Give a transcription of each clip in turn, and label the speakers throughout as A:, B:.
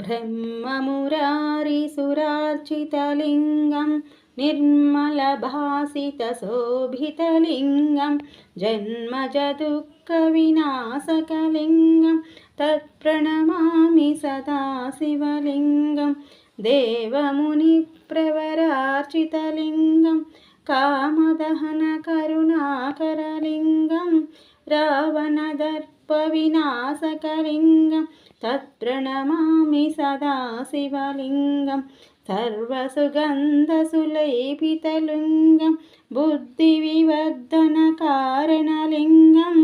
A: ब्रह्ममुरारिसुरार्चितलिङ्गं निर्मलभासितशोभितलिङ्गं जन्मजदुःखविनाशकलिङ्गं तत्प्रणमामि सदा शिवलिङ्गं देवमुनिप्रवरार्चितलिङ्गं कामदहनकरुणाकरलिङ्गं रावणदर्पविनाशकलिङ्गं तत्प्रणमामि सदा शिवलिङ्गं सर्वसुगन्धसुलेपितलिङ्गं बुद्धिविवर्धनकारणलिङ्गं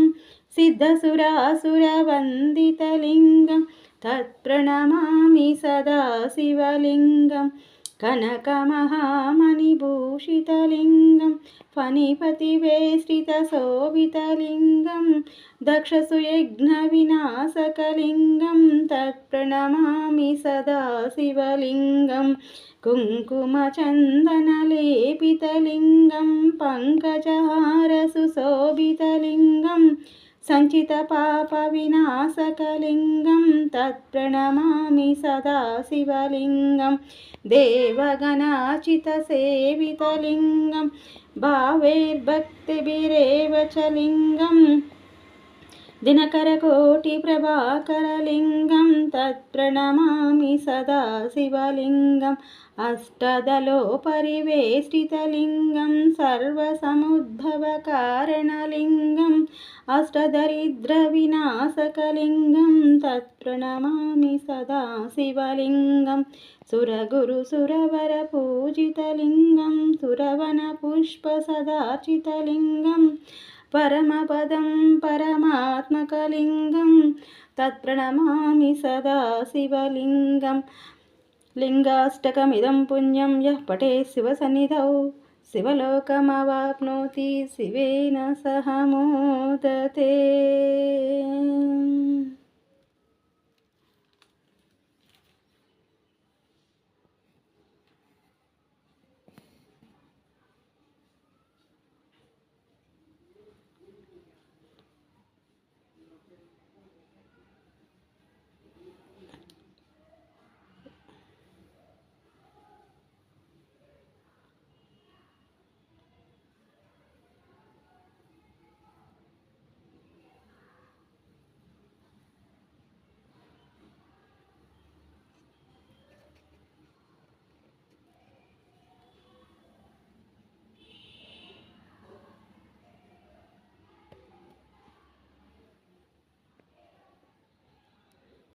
A: सिद्धसुरासुरवन्दितलिङ्गं तत्प्रणमामि सदा शिवलिङ्गं कनकमहामणिभूषितलिङ्गं फणिपतिवेष्टितशोभितलिङ्गं दक्षसुयज्ञविनाशकलिङ्गं तत्प्रणमामि सदा शिवलिङ्गं कुङ्कुमचन्दनलेपितलिङ्गं पङ्कजहारसुशोभितलिङ्गं सञ्चितपापविनाशकलिङ्गं तत्प्रणमामि सदा शिवलिङ्गं देवगणार्चितसेवितलिङ्गं भावैर्भक्तिभिरेव च लिङ्गं दिनकरकोटिप्रभाकरलिङ्गं तत्प्रणमामि सदा शिवलिङ्गम् अष्टदलोपरिवेष्टितलिङ्गं सर्वसमुद्भवकारणलिङ्गम् अष्टदरिद्रविनाशकलिङ्गं तत्प्रणमामि सदा शिवलिङ्गं सुरगुरुसुरवरपूजितलिङ्गं सुरवनपुष्पसदार्चितलिङ्गं परमपदं परमात्मकलिङ्गं तत्प्रणमामि सदा शिवलिङ्गं लिङ्गाष्टकमिदं पुण्यं यः पठेत् शिवसन्निधौ शिवलोकमवाप्नोति शिवेन सह मोदते।